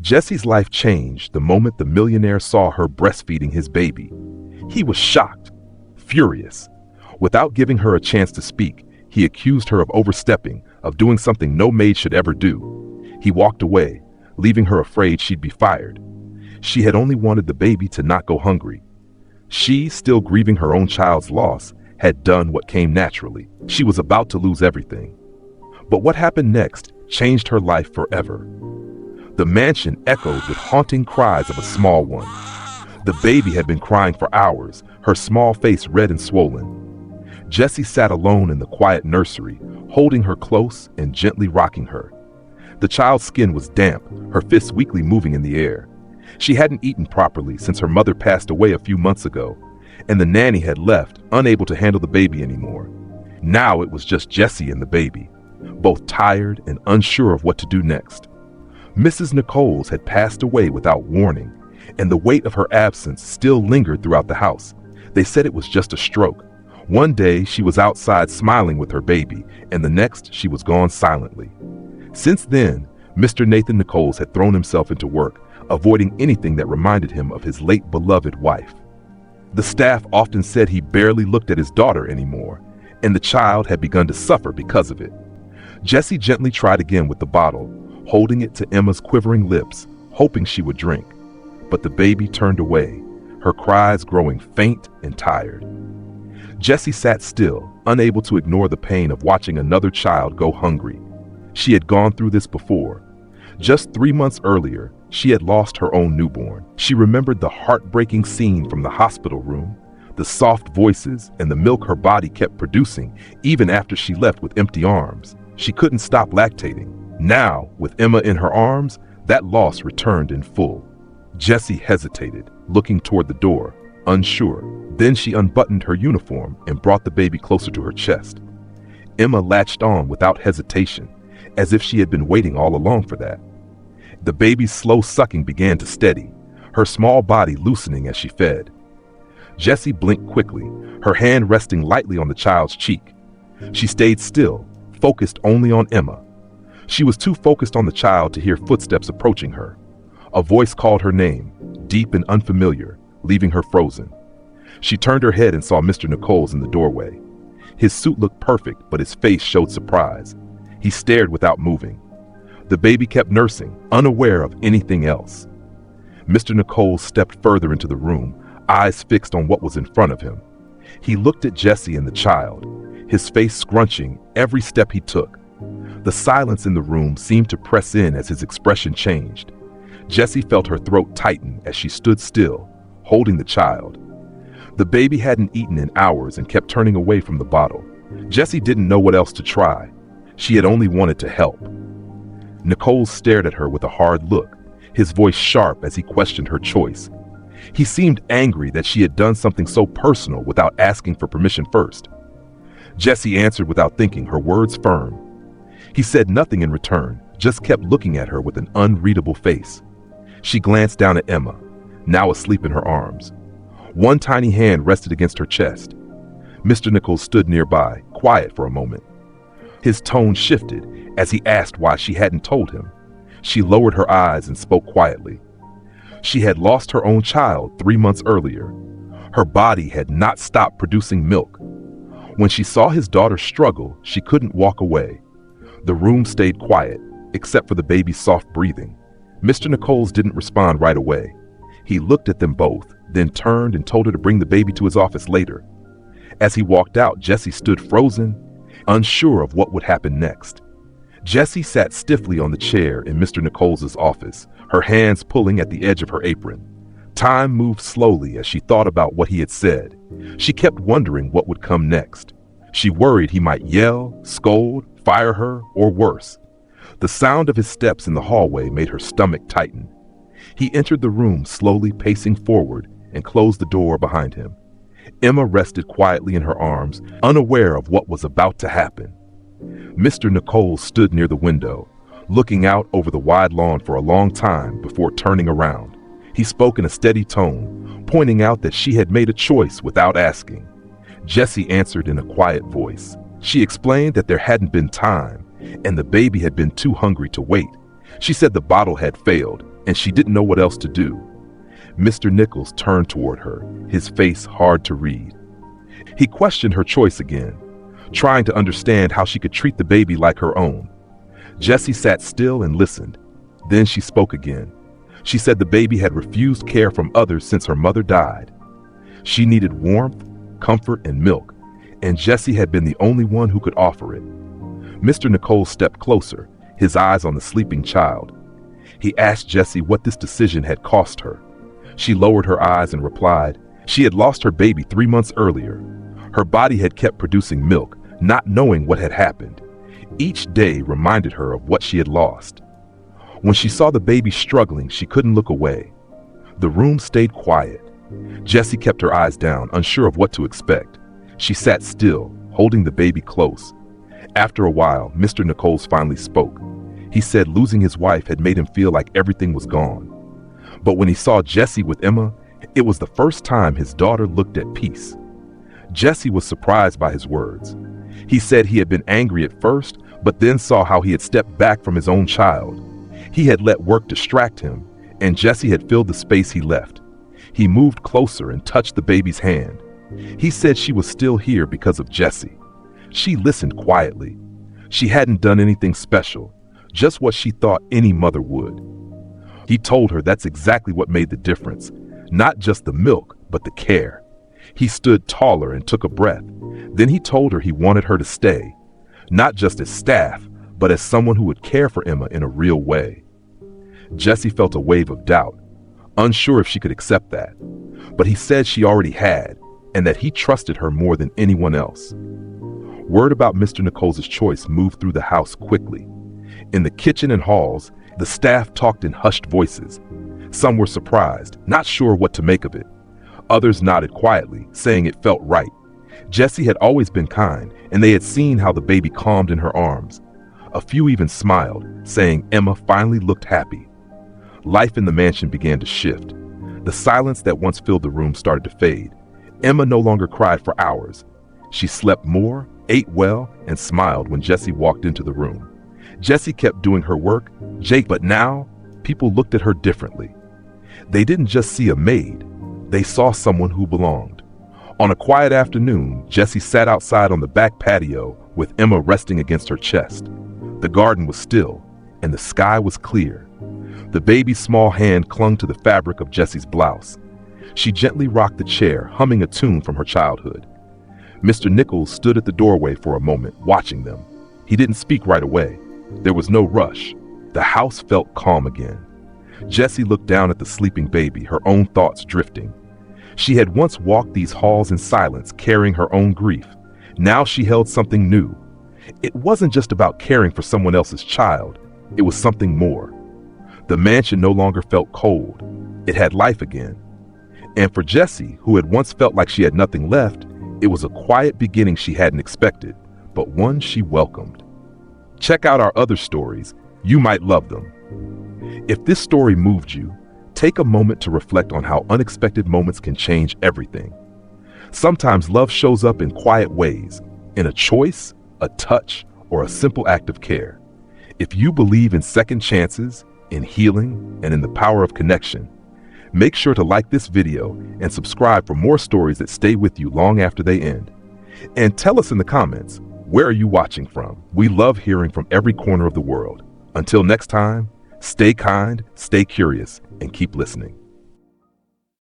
Jesse's life changed the moment the millionaire saw her breastfeeding his baby. He was shocked, furious. Without giving her a chance to speak, he accused her of overstepping, of doing something no maid should ever do. He walked away, leaving her afraid she'd be fired. She had only wanted the baby to not go hungry. She, still grieving her own child's loss, had done what came naturally. She was about to lose everything. But what happened next changed her life forever. The mansion echoed with haunting cries of a small one. The baby had been crying for hours, her small face red and swollen. Jessie sat alone in the quiet nursery, holding her close and gently rocking her. The child's skin was damp, her fists weakly moving in the air. She hadn't eaten properly since her mother passed away a few months ago, and the nanny had left, unable to handle the baby anymore. Now it was just Jessie and the baby, both tired and unsure of what to do next. Mrs. Nichols had passed away without warning, and the weight of her absence still lingered throughout the house. They said it was just a stroke. One day she was outside smiling with her baby, and the next she was gone silently. Since then, Mr. Nathan Nichols had thrown himself into work, avoiding anything that reminded him of his late beloved wife. The staff often said he barely looked at his daughter anymore, and the child had begun to suffer because of it. Jessie gently tried again with the bottle, holding it to Emma's quivering lips, hoping she would drink. But the baby turned away, her cries growing faint and tired. Jessie sat still, unable to ignore the pain of watching another child go hungry. She had gone through this before. Just 3 months earlier, she had lost her own newborn. She remembered the heartbreaking scene from the hospital room, the soft voices, and the milk her body kept producing even after she left with empty arms. She couldn't stop lactating. Now, with Emma in her arms, that loss returned in full. Jessie hesitated, looking toward the door, unsure. Then she unbuttoned her uniform and brought the baby closer to her chest. Emma latched on without hesitation, as if she had been waiting all along for that. The baby's slow sucking began to steady, her small body loosening as she fed. Jessie blinked quickly, her hand resting lightly on the child's cheek. She stayed still, focused only on Emma. She was too focused on the child to hear footsteps approaching her. A voice called her name, deep and unfamiliar, leaving her frozen. She turned her head and saw Mr. Nichols in the doorway. His suit looked perfect, but his face showed surprise. He stared without moving. The baby kept nursing, unaware of anything else. Mr. Nichols stepped further into the room, eyes fixed on what was in front of him. He looked at Jessie and the child, his face scrunching every step he took. The silence in the room seemed to press in as his expression changed. Jessie felt her throat tighten as she stood still, holding the child. The baby hadn't eaten in hours and kept turning away from the bottle. Jessie didn't know what else to try. She had only wanted to help. Nichols stared at her with a hard look, his voice sharp as he questioned her choice. He seemed angry that she had done something so personal without asking for permission first. Jessie answered without thinking, her words firm. He said nothing in return, just kept looking at her with an unreadable face. She glanced down at Emma, now asleep in her arms. One tiny hand rested against her chest. Mr. Nichols stood nearby, quiet for a moment. His tone shifted as he asked why she hadn't told him. She lowered her eyes and spoke quietly. She had lost her own child 3 months earlier. Her body had not stopped producing milk. When she saw his daughter struggle, she couldn't walk away. The room stayed quiet, except for the baby's soft breathing. Mr. Nichols didn't respond right away. He looked at them both, then turned and told her to bring the baby to his office later. As he walked out, Jessie stood frozen, unsure of what would happen next. Jessie sat stiffly on the chair in Mr. Nichols' office, her hands pulling at the edge of her apron. Time moved slowly as she thought about what he had said. She kept wondering what would come next. She worried he might yell, scold, fire her, or worse. The sound of his steps in the hallway made her stomach tighten. He entered the room, slowly pacing forward, and closed the door behind him. Emma rested quietly in her arms, unaware of what was about to happen. Mr. Nichols stood near the window, looking out over the wide lawn for a long time before turning around. He spoke in a steady tone, pointing out that she had made a choice without asking. Jessie answered in a quiet voice. She explained that there hadn't been time, and the baby had been too hungry to wait. She said the bottle had failed, and she didn't know what else to do. Mr. Nichols turned toward her, his face hard to read. He questioned her choice again, trying to understand how she could treat the baby like her own. Jessie sat still and listened. Then she spoke again. She said the baby had refused care from others since her mother died. She needed warmth, comfort, and milk, and Jessie had been the only one who could offer it. Mr. Nichols stepped closer, his eyes on the sleeping child. He asked Jessie what this decision had cost her. She lowered her eyes and replied, she had lost her baby 3 months earlier. Her body had kept producing milk, not knowing what had happened. Each day reminded her of what she had lost. When she saw the baby struggling, she couldn't look away. The room stayed quiet. Jessie kept her eyes down, unsure of what to expect. She sat still, holding the baby close. After a while, Mr. Nichols finally spoke. He said losing his wife had made him feel like everything was gone. But when he saw Jessie with Emma, it was the first time his daughter looked at peace. Jessie was surprised by his words. He said he had been angry at first, but then saw how he had stepped back from his own child. He had let work distract him, and Jessie had filled the space he left. He moved closer and touched the baby's hand. He said she was still here because of Jessie. She listened quietly. She hadn't done anything special, just what she thought any mother would. He told her that's exactly what made the difference, not just the milk, but the care. He stood taller and took a breath. Then he told her he wanted her to stay, not just as staff, but as someone who would care for Emma in a real way. Jessie felt a wave of doubt, unsure if she could accept that. But he said she already had, and that he trusted her more than anyone else. Word about Mr. Nichols' choice moved through the house quickly. In the kitchen and halls, the staff talked in hushed voices. Some were surprised, not sure what to make of it. Others nodded quietly, saying it felt right. Jessie had always been kind, and they had seen how the baby calmed in her arms. A few even smiled, saying Emma finally looked happy. Life in the mansion began to shift. The silence that once filled the room started to fade. Emma no longer cried for hours. She slept more, ate well, and smiled when Jessie walked into the room. Jessie kept doing her work, but now people looked at her differently. They didn't just see a maid, they saw someone who belonged. On a quiet afternoon, Jessie sat outside on the back patio with Emma resting against her chest. The garden was still, and the sky was clear. The baby's small hand clung to the fabric of Jessie's blouse. She gently rocked the chair, humming a tune from her childhood. Mr. Nichols stood at the doorway for a moment, watching them. He didn't speak right away. There was no rush. The house felt calm again. Jessie looked down at the sleeping baby, her own thoughts drifting. She had once walked these halls in silence, carrying her own grief. Now she held something new. It wasn't just about caring for someone else's child. It was something more. The mansion no longer felt cold. It had life again. And for Jessie, who had once felt like she had nothing left, it was a quiet beginning she hadn't expected, but one she welcomed. Check out our other stories. You might love them. If this story moved you, take a moment to reflect on how unexpected moments can change everything. Sometimes love shows up in quiet ways, in a choice, a touch, or a simple act of care. If you believe in second chances, in healing, and in the power of connection, make sure to like this video and subscribe for more stories that stay with you long after they end. And tell us in the comments, where are you watching from? We love hearing from every corner of the world. Until next time, stay kind, stay curious, and keep listening.